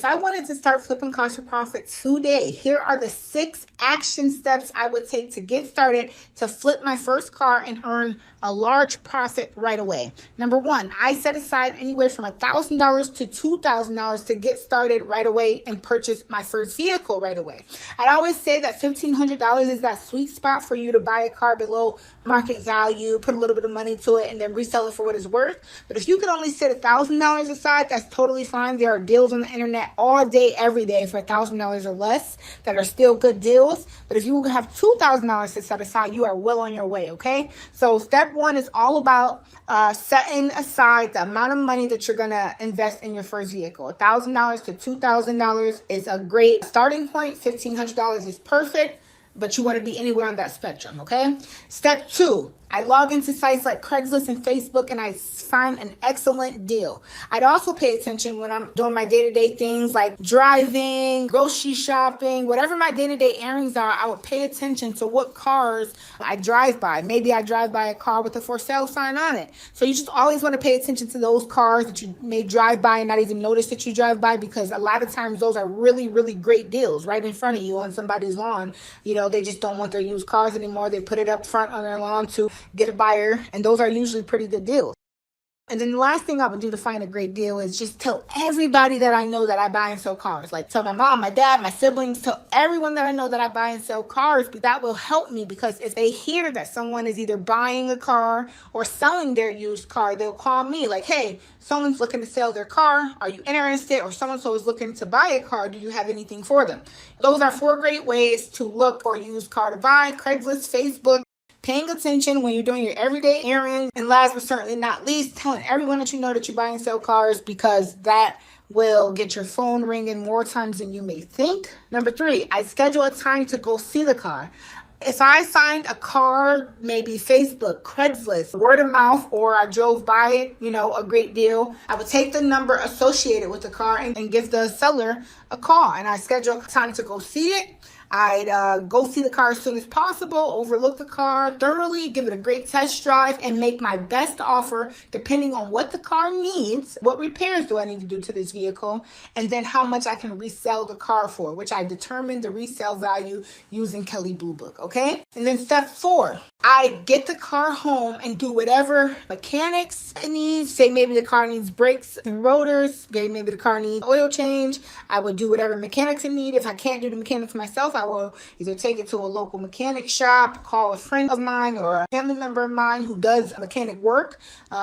if I wanted to start flipping cars for profit today, here are the 6 action steps I would take to get started to flip my first car and earn a large profit right away. Number 1, I set aside anywhere from $1,000 to $2,000 to get started right away and purchase my first vehicle right away. I'd always say that $1,500 is that sweet spot for you to buy a car below market value, put a little bit of money to it, and then resell it for what it's worth. But if you can only set $1,000 aside, that's totally fine. There are deals on the internet all day, every day for $1,000 or less that are still good deals. But if you have $2,000 to set aside, you are well on your way, okay? So step 1 is all about setting aside the amount of money that you're going to invest in your first vehicle. $1,000 to $2,000 is a great starting point. $1,500 is perfect, but you want to be anywhere on that spectrum, okay? Step 2, I log into sites like Craigslist and Facebook and I find an excellent deal. I'd also pay attention when I'm doing my day-to-day things like driving, grocery shopping, whatever my day-to-day errands are, I would pay attention to what cars I drive by. Maybe I drive by a car with a for sale sign on it. So you just always want to pay attention to those cars that you may drive by and not even notice that you drive by, because a lot of times those are really, really great deals right in front of you on somebody's lawn. You know, they just don't want their used cars anymore. They put it up front on their lawn to get a buyer, and those are usually pretty good deals. And then the last thing I would do to find a great deal is just tell everybody that I know that I buy and sell cars. Like tell my mom, my dad, my siblings, tell everyone that I know that I buy and sell cars. But that will help me, because if they hear that someone is either buying a car or selling their used car, they'll call me like, hey, someone's looking to sell their car. Are you interested? Or so-and-so is looking to buy a car. Do you have anything for them? Those are 4 great ways to look for a used car to buy: Craigslist, Facebook, paying attention when you're doing your everyday errands, and last but certainly not least, telling everyone that you know that you buy and sell cars, because that will get your phone ringing more times than you may think. Number 3, I schedule a time to go see the car. If I find a car, maybe Facebook, Craigslist, word of mouth, or I drove by it, a great deal, I would take the number associated with the car and give the seller a call. And I schedule a time to go see it. I'd go see the car as soon as possible, overlook the car thoroughly, give it a great test drive, and make my best offer depending on what the car needs, what repairs do I need to do to this vehicle, and then how much I can resell the car for, which I determine the resale value using Kelley Blue Book, okay? And then step 4, I get the car home and do whatever mechanics it needs. Say maybe the car needs brakes and rotors, maybe the car needs oil change. I would do whatever mechanics it needs. If I can't do the mechanics myself, I will either take it to a local mechanic shop, call a friend of mine or a family member of mine who does mechanic work.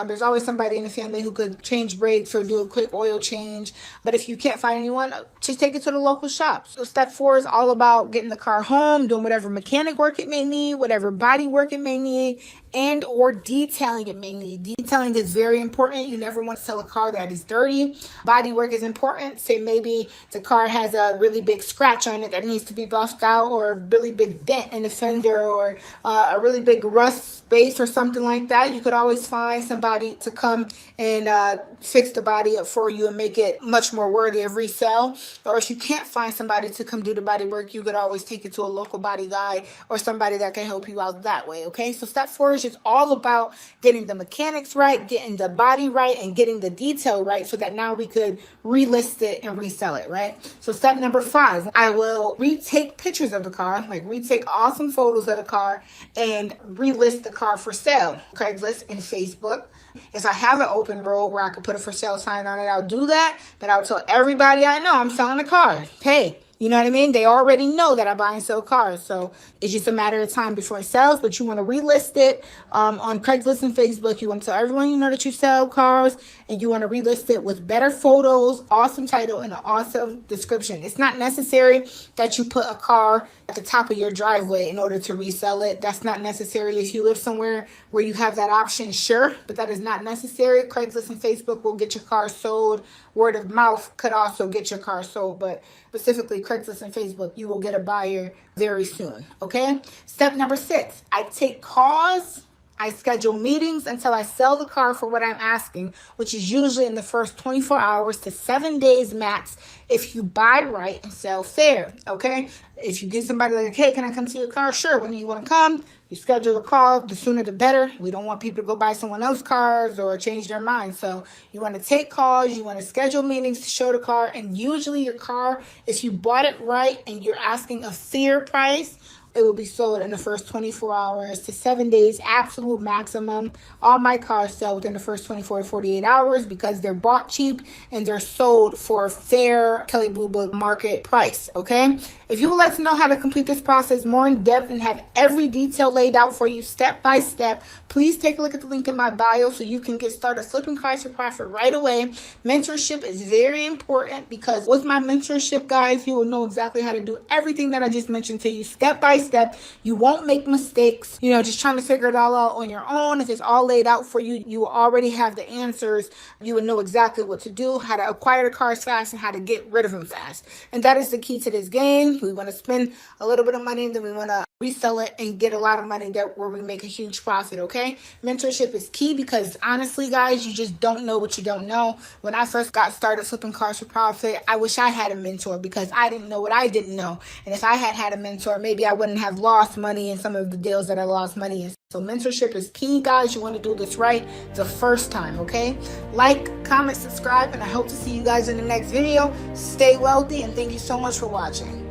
There's always somebody in the family who could change brakes or do a quick oil change. But if you can't find anyone, just take it to the local shop. So step 4 is all about getting the car home, doing whatever mechanic work it may need, whatever body work it may need, and or detailing it may need. Detailing is very important. You never want to sell a car that is dirty. Body work is important. Say maybe the car has a really big scratch on it that needs to be buffed out, or a really big dent in the fender, or a really big rust space or something like that. You could always find somebody to come and fix the body up for you and make it much more worthy of resale. Or if you can't find somebody to come do the body work, you could always take it to a local body guy or somebody that can help you out that way, okay? So step 4 is just all about getting the mechanics right, getting the body right, and getting the detail right, so that now we could relist it and resell it, right? So step number 5, I will retake pictures of the car, like retake awesome photos of the car and relist the car for sale. Craigslist and Facebook. If I have an open road where I could put a for sale sign on it, I'll do that. But I'll tell everybody I know I'm selling a car. Hey, you know what I mean? They already know that I buy and sell cars. So it's just a matter of time before it sells. But you want to relist it on Craigslist and Facebook. You want to tell everyone you know that you sell cars. And you want to relist it with better photos, awesome title, and an awesome description. It's not necessary that you put a car at the top of your driveway in order to resell it. That's not necessary. If you live somewhere where you have that option, sure. But that is not necessary. Craigslist and Facebook will get your car sold. Word of mouth could also get your car sold. But specifically Craigslist and Facebook, you will get a buyer very soon, okay? Step number 6, I take calls I schedule meetings until I sell the car for what I'm asking, which is usually in the first 24 hours to 7 days max if you buy right and sell fair, okay? If you get somebody like, hey, can I come see your car? Sure. When do you want to come? You schedule a call. The sooner the better. We don't want people to go buy someone else's cars or change their mind. So you want to take calls. You want to schedule meetings to show the car. And usually your car, if you bought it right and you're asking a fair price, it will be sold in the first 24 hours to 7 days, absolute maximum. All my cars sell within the first 24 to 48 hours because they're bought cheap and they're sold for fair Kelley Blue Book market price, okay? If you would like to know how to complete this process more in depth and have every detail laid out for you step by step, please take a look at the link in my bio so you can get started flipping cars for profit right away. Mentorship is very important because with my mentorship, guys, you will know exactly how to do everything that I just mentioned to you step by step. You won't make mistakes, just trying to figure it all out on your own. If it's all laid out for you, you already have the answers. You will know exactly what to do, how to acquire the cars fast, and how to get rid of them fast. And that is the key to this game. We want to spend a little bit of money, and then we want to resell it and get a lot of money where we make a huge profit, okay? Mentorship is key because honestly, guys, you just don't know what you don't know. When I first got started flipping cars for profit, I wish I had a mentor because I didn't know what I didn't know. And if I had a mentor, maybe I wouldn't have lost money in some of the deals that I lost money in. So mentorship is key, guys. You want to do this right the first time, okay? Like, comment, subscribe, and I hope to see you guys in the next video. Stay wealthy, and thank you so much for watching.